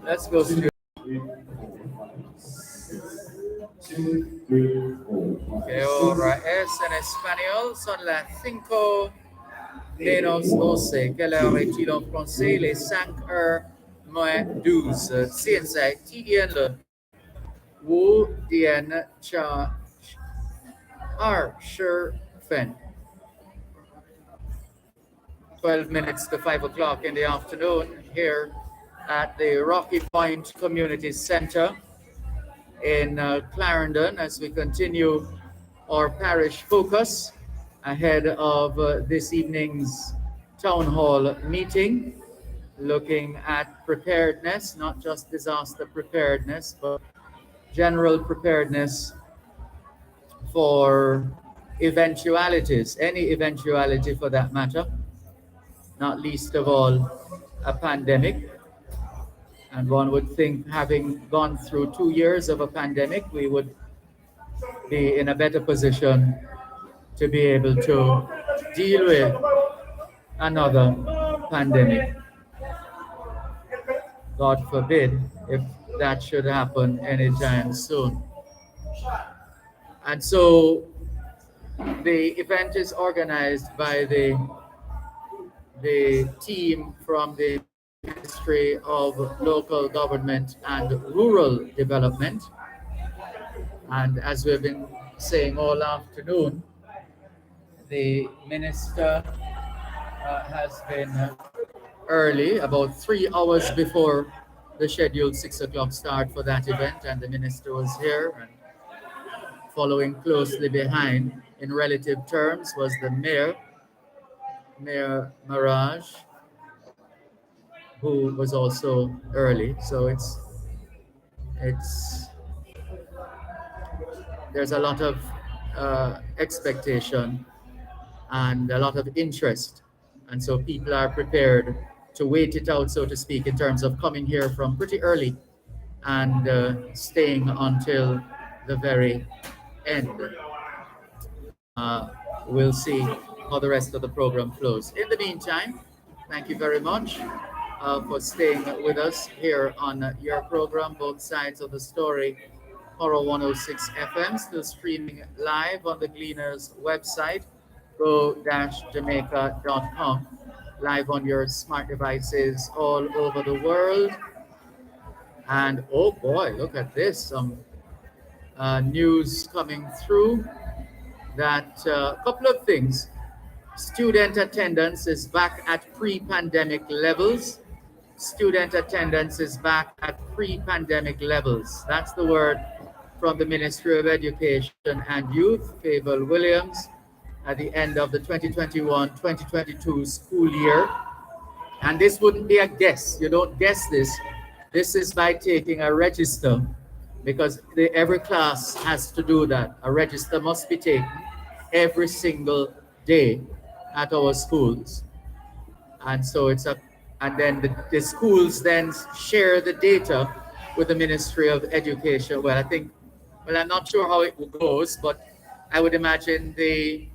Let's go straight. Que hora es en español? Son las 5 menos 12. Quelle heure est-il en français? Les 5h moins 12. 现在几点了？5点加20分。12 minutes to 5 o'clock in the afternoon here at the Rocky Point Community Center in Clarendon as we continue our parish focus ahead of this evening's town hall meeting, looking at preparedness, not just disaster preparedness, but general preparedness for eventualities, any eventuality for that matter, not least of all a pandemic. And one would think, having gone through 2 years of a pandemic, we would be in a better position to be able to deal with another pandemic. God forbid if that should happen anytime soon. And so the event is organized by the team from the Ministry of Local Government and Rural Development. And as we've been saying all afternoon, the minister has been early, about 3 hours before the scheduled 6 o'clock start for that event, and the minister was here, and following closely behind in relative terms was the Mayor Mirage, who was also early. So there's a lot of expectation and a lot of interest, and so people are prepared to wait it out, so to speak, in terms of coming here from pretty early and staying until the very end. We'll see how the rest of the program flows. In the meantime, thank you very much for staying with us here on your program, Both Sides of the Story, Horror 106 FM, still streaming live on the Gleaners website, go-jamaica.com, live on your smart devices all over the world. And oh boy, look at this, some news coming through that a couple of things. Student attendance is back at pre-pandemic levels. Student attendance is back at pre-pandemic levels. That's the word from the Ministry of Education and Youth, Fable Williams, at the end of the 2021-2022 school year. And this wouldn't be a guess. You don't guess this. This is by taking a register, because every class has to do that. A register must be taken every single day at our schools. And so and then the schools then share the data with the Ministry of Education. Well, I'm not sure how it goes, but I would imagine the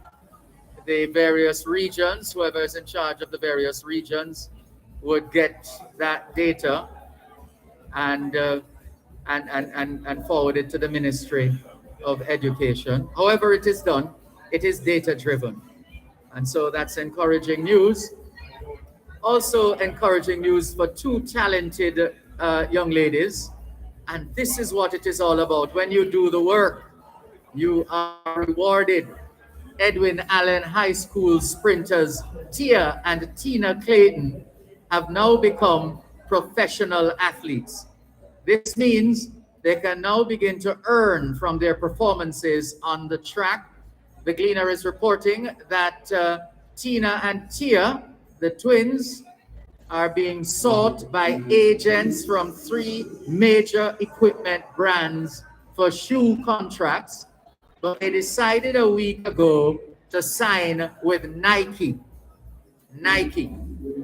various regions, whoever is in charge of the various regions, would get that data and forward it to the Ministry of Education. However it is done, it is data driven. And so that's encouraging news. Also encouraging news for two talented young ladies. And this is what it is all about. When you do the work, You are rewarded. Edwin Allen High School sprinters Tia and Tina Clayton have now become professional athletes. This means they can now begin to earn from their performances on the track. The Gleaner is reporting that Tina and Tia, the twins, are being sought by agents from 3 major equipment brands for shoe contracts, but they decided a week ago to sign with Nike. Nike.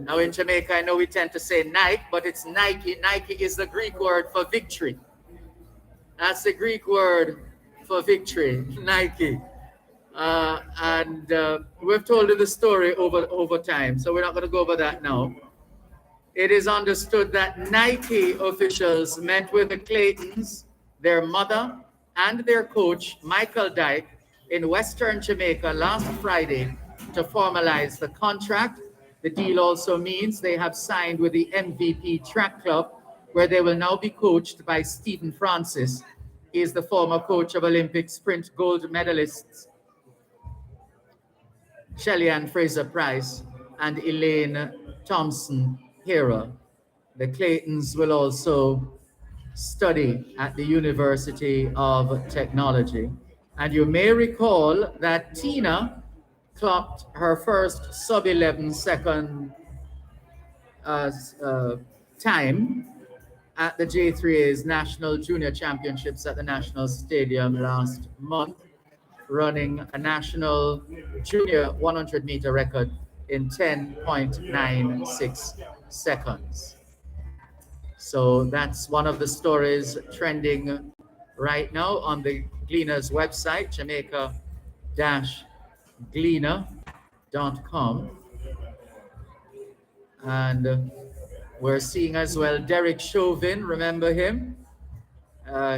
Now in Jamaica, I know we tend to say Nike, but it's Nike. Nike is the Greek word for victory. That's the Greek word for victory, Nike. And we've told you the story over time, so we're not going to go over that now. It is understood that Nike officials met with the Claytons, their mother, and their coach, Michael Dyke, in Western Jamaica last Friday to formalize the contract. The deal also means they have signed with the MVP Track Club, where they will now be coached by Stephen Francis. He is the former coach of Olympic sprint gold medalists Shelly-Ann Fraser-Price and Elaine Thompson-Hera. The Claytons will also study at the University of Technology. And you may recall that Tina clocked her first sub-11 second time at the J3A's National Junior Championships at the National Stadium last month, running a national junior 100-meter record in 10.96 seconds. So that's one of the stories trending right now on the Gleaner's website, jamaica-gleaner.com. And we're seeing as well Derek Chauvin, remember him?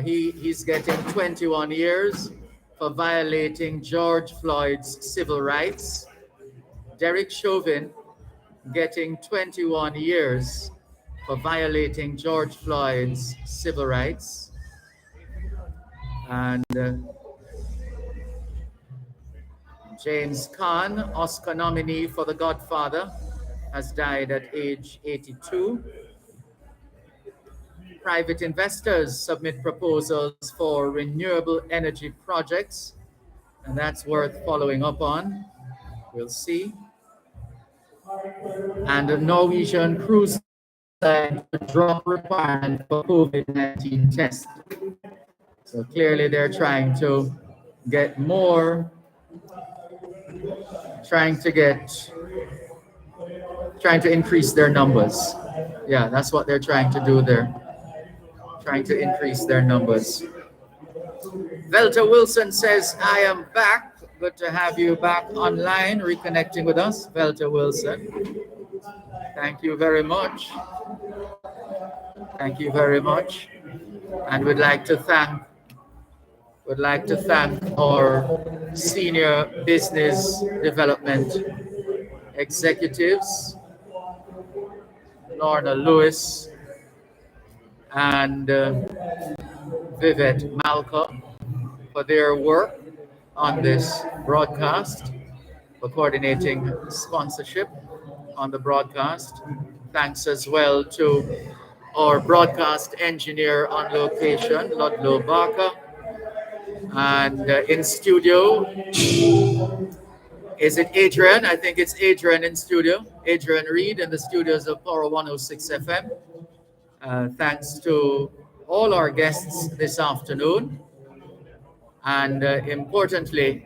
He's getting 21 years for violating George Floyd's civil rights. Derek Chauvin getting 21 years for violating George Floyd's civil rights. And James Caan, Oscar nominee for The Godfather, has died at age 82. Private investors submit proposals for renewable energy projects, and that's worth following up on. We'll see. And the Norwegian cruise line to drop requirement for COVID-19 tests. So clearly they're trying to get more, trying to increase their numbers. Yeah, that's what they're trying to do there. Trying to increase their numbers. Velta Wilson says, I am back. Good to have you back online, reconnecting with us, Velta Wilson. Thank you very much. Thank you very much. And we'd like to thank our senior business development executives, Lorna Lewis and Vivette Malcolm, for their work on this broadcast, for coordinating sponsorship on the broadcast. Thanks as well to our broadcast engineer on location, Ludlow Barker. And in studio, is it Adrian? I think it's Adrian in studio. Adrian Reed in the studios of Power 106 FM. Thanks to all our guests this afternoon. And importantly,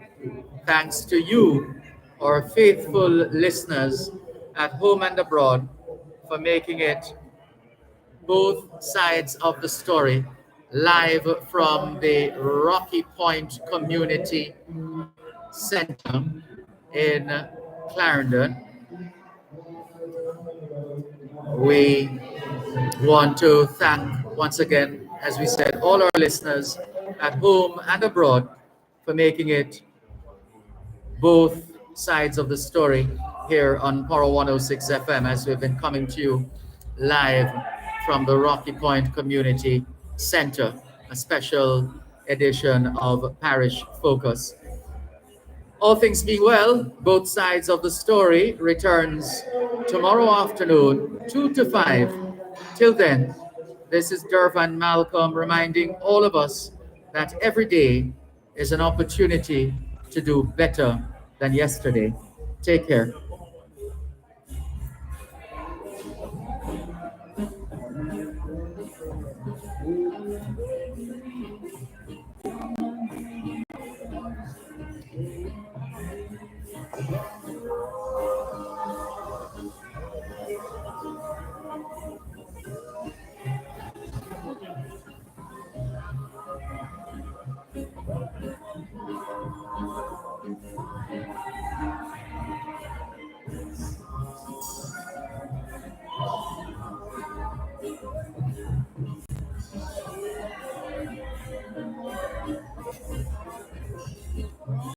thanks to you, our faithful listeners at home and abroad, for making it both sides of the story live from the Rocky Point Community Center in Clarendon. We want to thank once again, as we said, all our listeners at home and abroad for making it both sides of the story here on Power 106 FM, as we've been coming to you live from the Rocky Point Community Center. A special edition of Parish Focus. All things being well, both sides of the story returns tomorrow afternoon, 2 to 5. Till then, this is Dervan Malcolm reminding all of us that every day is an opportunity to do better than yesterday. Take care.